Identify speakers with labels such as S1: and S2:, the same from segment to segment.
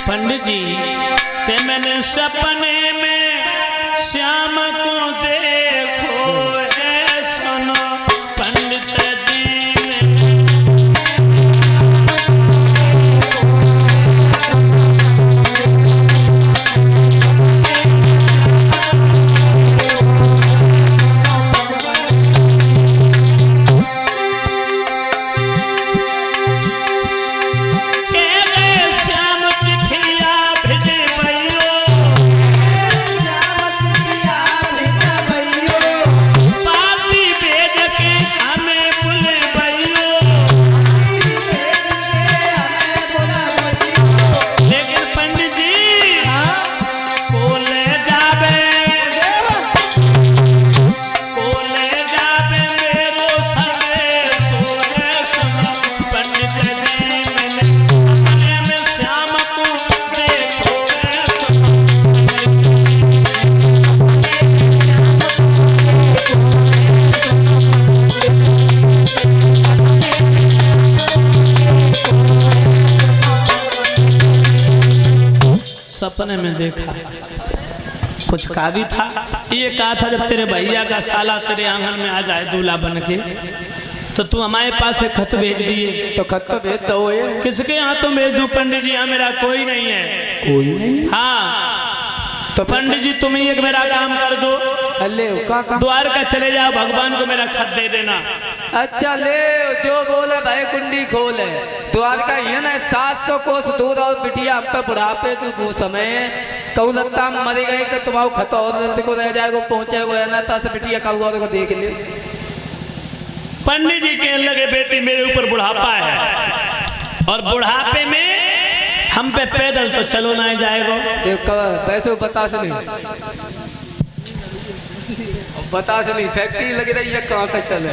S1: पंडित जी ते मैंने सपने में श्याम को देखो है सुनो पंडित जी सपने में देखा कुछ कहा भी था। ये कहा था जब तेरे भैया का साला तेरे आंगन में आ जाए दूल्हा बन के तो तू हमारे पास से खत भेज दिए।
S2: तो खत तो भेज दो ये।
S1: किसके यहाँ तो भेज दूं पंडित जी? यहाँ मेरा कोई नहीं है।
S2: कोई नहीं?
S1: हाँ तो पंडित जी तुम ही एक मेरा काम कर दो।
S2: अल्ले का काम?
S1: द्वारका चले जाओ, भगवान को मेरा खत दे देना।
S2: अच्छा ले जो बोले भाई कुंडी खोले। द्वारका ये ना 700 कोस दूर और बिटिया हम पे बुढ़ापे तू समय कहू लगता मरी गई कि तुम्हारा खत और जल्दी को रह जाएगा पहुंचे वो ना तस बिटिया कहू और को देख ले।
S1: पंडित जी कहने लगे बेटी मेरे ऊपर बुढ़ापा है और बुढ़ापे में हम पे पैदल तो चलो ना जाएगा।
S2: पैसे बता से नहीं बता से नहीं फैक्ट्री लगी रही है कहाँ तक चले।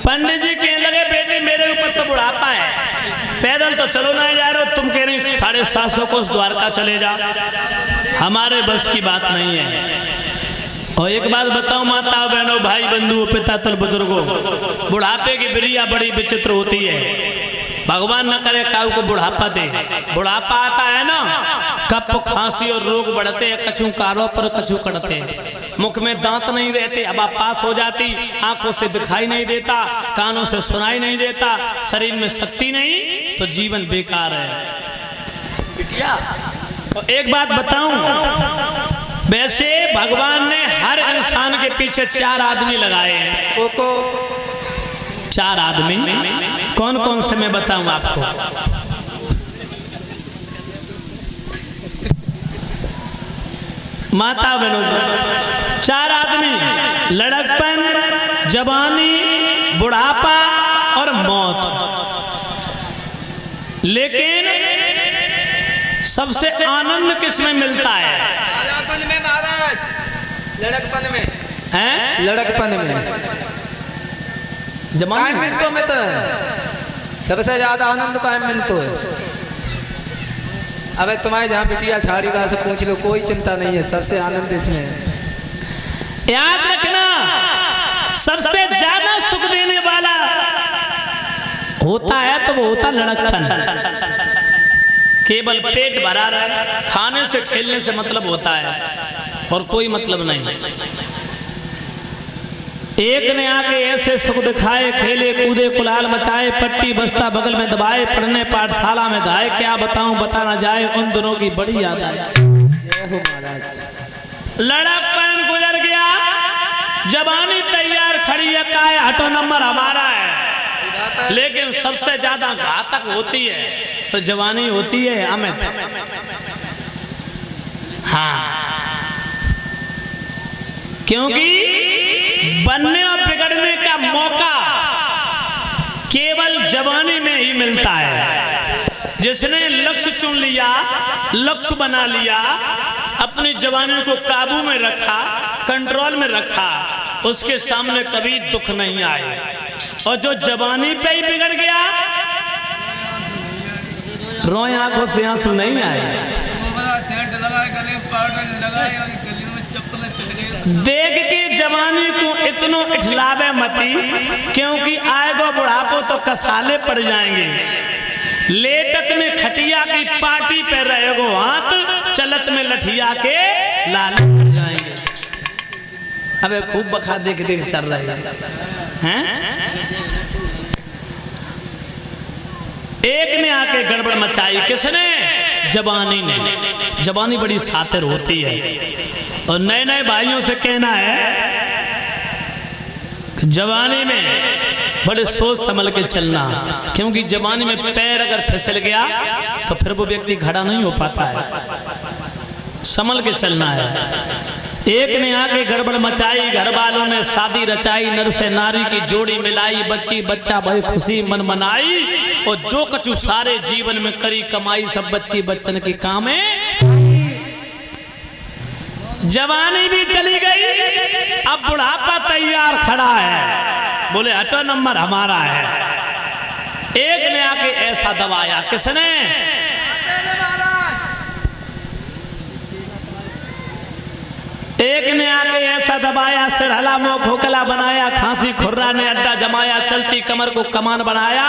S1: पंडित जी कहने लगे बेटी मेरे ऊपर तो बुढ़ापा है, पैदल तो चलो ना जा रहे हो। तुम कह रही 750 कोस द्वारका चले जा, हमारे बस की बात नहीं है। और एक बात बताओ माता बहनों भाई बंधुओं पिता तल बुजुर्गों, बुढ़ापे की बिरिया बड़ी विचित्र होती है। भगवान न करे काऊ को बुढ़ापा दे। बुढ़ापा आता है ना कप खांसी और रोग बढ़ते हैं, कछु कारों पर कछु कड़ते, मुख में दांत नहीं रहते, अब आप पास हो जाती, आंखों से दिखाई नहीं देता, कानों से सुनाई नहीं देता, शरीर में शक्ति नहीं, तो जीवन बेकार है।
S2: बिटिया
S1: तो एक बात बताऊं, वैसे भगवान ने हर इंसान के पीछे 4 आदमी लगाए हैं। 4 आदमी कौन कौन से मैं बताऊं आपको? माता बहनों 4 आदमी, लड़कपन, जवानी, बुढ़ापा और मौत। लेकिन सबसे आनंद किस में मिलता है?
S2: लड़कपन में महाराज, लड़कपन में
S1: हैं?
S2: लड़कपन में
S1: जवानी
S2: मिनटों में तो सबसे ज्यादा आनंद कायम मिनटों है। अबे तुम्हारे जहाँ बिटिया ठाड़ी वहां से पूछ लो, कोई चिंता नहीं है, सबसे आनंद इसमें है।
S1: याद रखना सबसे ज्यादा सुख देने वाला होता है तो वो होता लड़कपन। केवल पेट भरा रहे, खाने से खेलने से मतलब होता है और कोई मतलब नहीं। एक ने आके ऐसे सुख दिखाए, खेले कूदे कुलाल मचाए, पट्टी बस्ता बगल में दबाए, पढ़ने पाठशाला में गाए, क्या बताऊं बता ना जाए, उन दोनों की बड़ी याद आए।
S2: जय हो महाराज।
S1: लड़कपन गुजर गया, जवानी तैयार खड़ी है, काय हटो नंबर हमारा है। लेकिन सबसे ज्यादा घातक होती है तो जवानी होती है अमित। हाँ, क्योंकि बनने और बिगड़ने का मौका केवल जवानी में ही मिलता है। जिसने लक्ष्य चुन लिया, लक्ष्य बना लिया, अपनी जवानी को काबू में रखा, कंट्रोल में रखा, उसके सामने कभी दुख नहीं आए। और जो जवानी पे ही बिगड़ गया, रोए आंखों से आंसू नहीं आए। देख के जवानी को इतनो इठलावे मती, क्योंकि आएगा बुढ़ापो तो कसाले पड़ जाएंगे। लेटत में खटिया की पाट माटी पे रहेगो हाथ, चलत में लठिया के लाल पड़ जाएंगे। अबे खूब बखा देख देख चल रहे हैं। एक ने आके गड़बड़ मचाई, किसने? जवानी ने। जवानी बड़ी सातिर होती है और नए नए भाइयों से कहना है जवानी में बड़े सोच संभल के चलना, क्योंकि जवानी में पैर अगर फिसल गया तो फिर वो व्यक्ति खड़ा नहीं हो पाता है। संभल के चलना है। एक ने आके गड़बड़ मचाई, घर वालों ने शादी रचाई, नर से नारी की जोड़ी मिलाई, बच्ची बच्चा भाई खुशी मन मनाई, और जो कछु सारे जीवन में करी कमाई, सब बच्ची बच्चन की कामे। जवानी भी चली गई, अब बुढ़ापा तैयार खड़ा है, बोले हटो नंबर हमारा है। एक ने आके ऐसा दबाया, किसने? एक ने आके ऐसा दबाया, सिर हला मुंह खोखला बनाया, खांसी खुर्रा ने अड्डा जमाया, चलती कमर को कमान बनाया,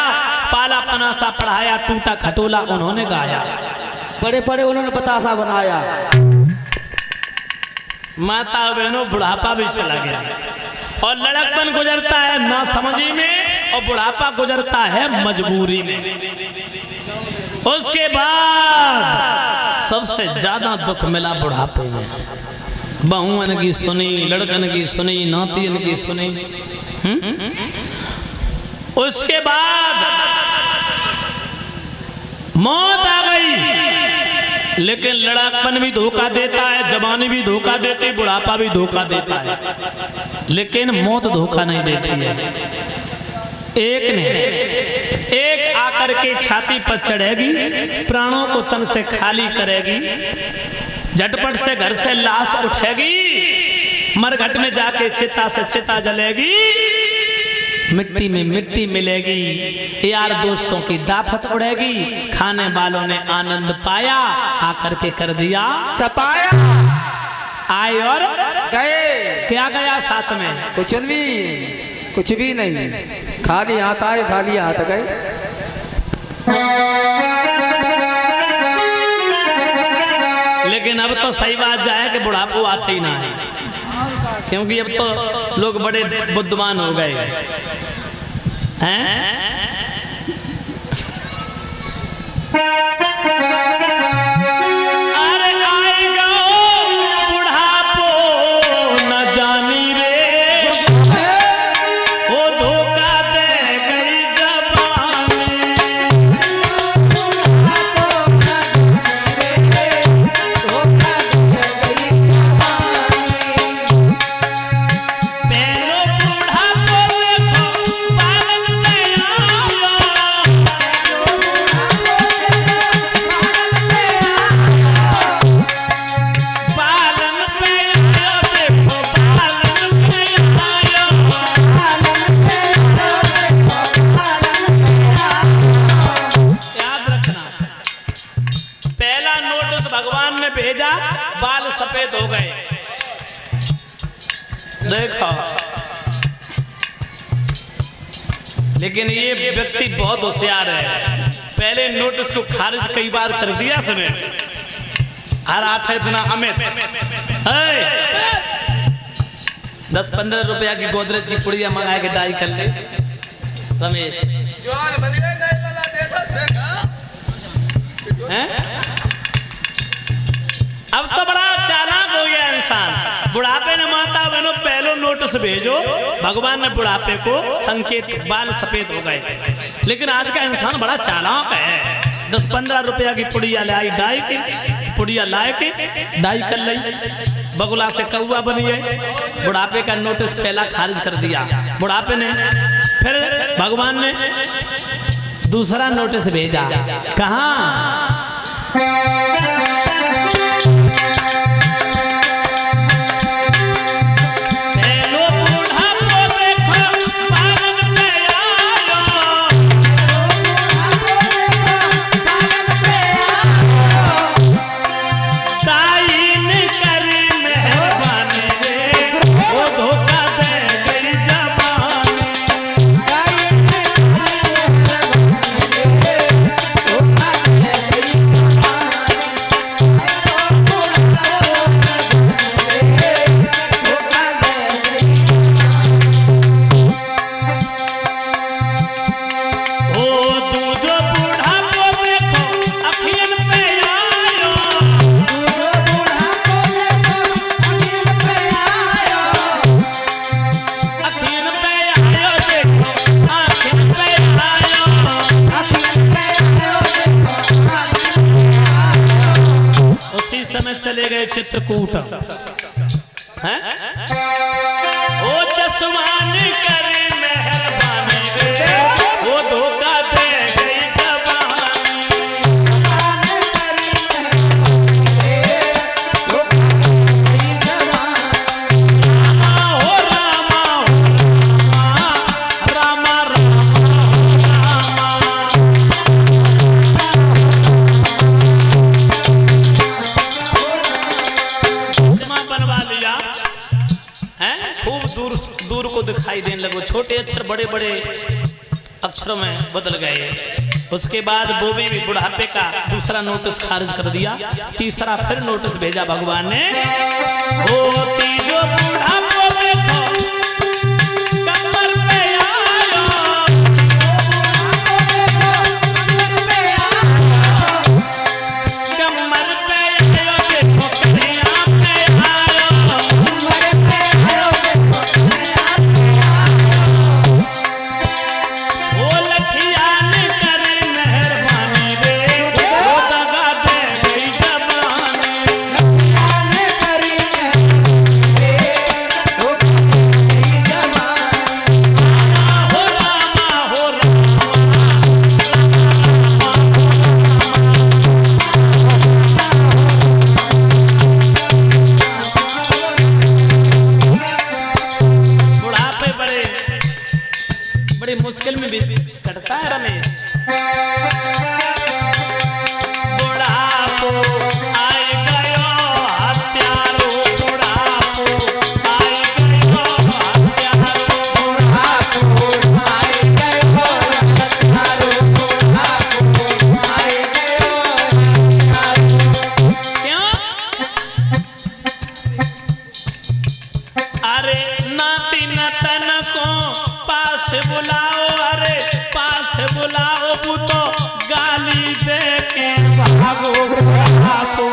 S1: पाला पनासा पढ़ाया, टूटा खटोला उन्होंने गाया,
S3: बड़े बड़े उन्होंने बतासा बनाया।
S1: माता बहनों बुढ़ापा भी चला गया और लड़कपन गुजरता है ना समझी में, और बुढ़ापा गुजरता है मजबूरी में। उसके बाद सबसे ज्यादा दुख मिला बुढ़ापे में। बहुअन की सुनी, लड़कन की सुनी, नातियन की सुनी। उसके बाद मौत आ गई, लेकिन लड़कपन भी धोखा देता है, जवानी भी धोखा देती है, बुढ़ापा भी धोखा देता है, लेकिन मौत धोखा नहीं देती है। एक आकर के छाती पर चढ़ेगी, प्राणों को तन से खाली करेगी, झटपट से घर से लाश उठेगी, मरघट में जाके चिता से चिता जलेगी, मिट्टी में मिट्टी मिलेगी, यार दोस्तों की दाफत उड़ेगी, खाने वालों ने आनंद पाया, आकर के कर दिया
S2: सपाया,
S1: आए और
S2: गए।
S1: क्या गया साथ में?
S2: कुछ भी नहीं, खाली हाथ आए, खाली हाथ गए।
S1: लेकिन अब तो सही बात जाए कि बुढ़ापा आते ही ना है, क्योंकि अब तो लोग बड़े बुद्धिमान हो गए हैं। अरे आएगा बुढ़ापो न जानी रे, वो धोखा दे गई जवानी। भेजा, बाल सफेद हो गए। देखो, लेकिन ये व्यक्ति बहुत होशियार है, पहले नोटिस को खारिज कई बार कर दिया उसने। हर 8 दिन अमित 10-15 रुपया की गोदरेज की पुड़िया मंगा के डाई कर ले रमेश। अब तो बड़ा चालाक हो गया इंसान। बुढ़ापे ने माता बहनों पहले नोटिस भेजो, भगवान ने बुढ़ापे को संकेत, बाल सफेद हो गए। लेकिन आज का इंसान बड़ा चालाक है। 10-15 रुपया की पुड़िया लाई, डाई की पुड़िया लाए के डाई कर ली, बगुला से कौआ बनी है। बुढ़ापे का नोटिस पहला खारिज कर दिया बुढ़ापे ने। फिर भगवान ने दूसरा नोटिस भेजा, कहाँ?
S2: Yeah.
S1: समय चले गए चित्रकूट हैं? ओ जसवान करे मेहरबानी रे, वो धोखा दे गई दूर को दिखाई देने लगो, छोटे अक्षर बड़े बड़े अक्षरों में बदल गए। उसके बाद वो भी बुढ़ापे का दूसरा नोटिस खारिज कर दिया, तीसरा फिर नोटिस भेजा भगवान ने। ओ तीजो बुढ़ापो देखो कमर पे आयो, कमर पे आयो देखो कन्हैया पे आयो, मुश्किल में भी कटता है रमेश। बुढ़ापो आई गयो हत्यारो, बुढ़ापो आई गयो हत्यारो, बुढ़ापो आई गयो हत्यारो, बुढ़ापो आई गयो हत्यारो। क्यों? अरे नाती नतन को पास बुलाओ, अरे पास बुलाओ, वो तो गाली दे के भागो, बुढ़ापो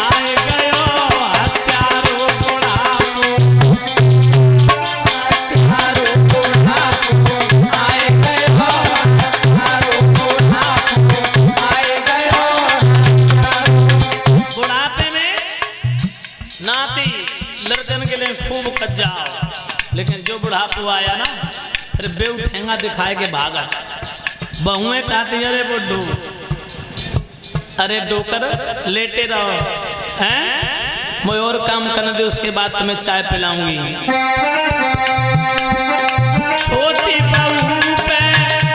S1: आए गयो हत्यारो, बुढ़ापो हत्यारो, बुढ़ापो आए गयो हत्यारो, बुढ़ापो आए गयो हत्यारो। बुढ़ापे में नाती लड़कन के लिए खूब कज्जाओ, लेकिन जो बुढ़ापो आया ना फिर बेउठेंगा दिखाए के भागा। बहुएं कहती अरे बुड्ढू, अरे डोकर लेटे रहो हैं, मैं और काम करने दे, उसके बाद तुम्हें चाय पिलाऊंगी। छोटी बहू पे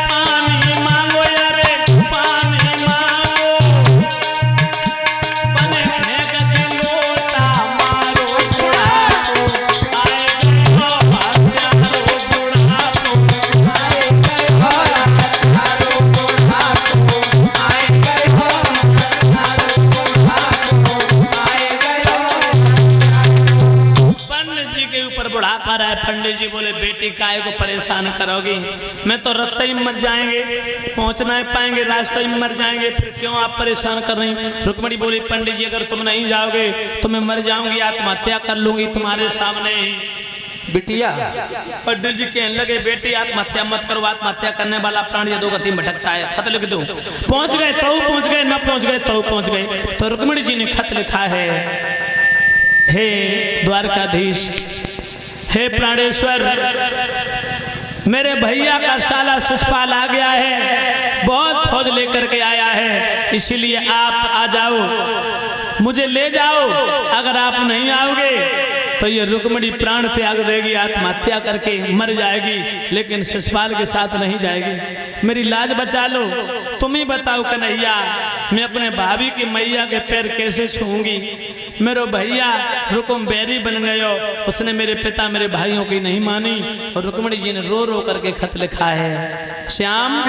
S1: पानी मांगो, अरे पानी मांगो, बने फेंक के लोटा मारो, बुढ़ापो आए गयो हत्यारो, बुढ़ापो आए गयो हत्यारो, बुढ़ापो आए गयो हत्यारो, बुढ़ापो आए गयो हत्यारो। पंडित जी के ऊपर बुढ़ापा रहा है। पंडित जी बोले बेटी काहे को परेशान करोगी, मैं तो रास्ते ही मर जाएंगे, पहुंच नहीं पाएंगे, रास्ते ही मर जाएंगे, फिर क्यों आप परेशान कर रही। रुक्मिणी बोली पंडित जी अगर तुम नहीं जाओगे तो मैं मर जाऊंगी, आत्महत्या कर लूंगी तुम्हारे सामने ही।
S2: बिटिया
S1: पंडित जी कहने लगे बेटी आत्महत्या मत करो, आत्महत्या करने वाला प्राणी अधोगति में भटकता है, खत लिख दो। पहुंच गए तो पहुंच गए, न पहुंच गए तो पहुंच गए। तो रुक्मिणी जी ने खत लिखा है, हे द्वारकाधीश, हे प्राणेश्वर, मेरे भैया का साला शिषपाल आ गया है, बहुत फौज लेकर के आया है, इसीलिए आप आ जाओ, मुझे ले जाओ। अगर आप नहीं आओगे तो ये रुक्मिणी प्राण त्याग देगी, आत्महत्या करके मर जाएगी, लेकिन शिषपाल के साथ नहीं जाएगी। मेरी लाज बचा लो, तुम ही बताओ कन्हैया, मैं अपने भाभी की मैया के पैर कैसे छूंगी। मेरे भैया रुकुम बैरी बन गयो, उसने मेरे पिता मेरे भाइयों की नहीं मानी। और रुक्मिणी जी ने रो रो करके खत लिखा है, श्याम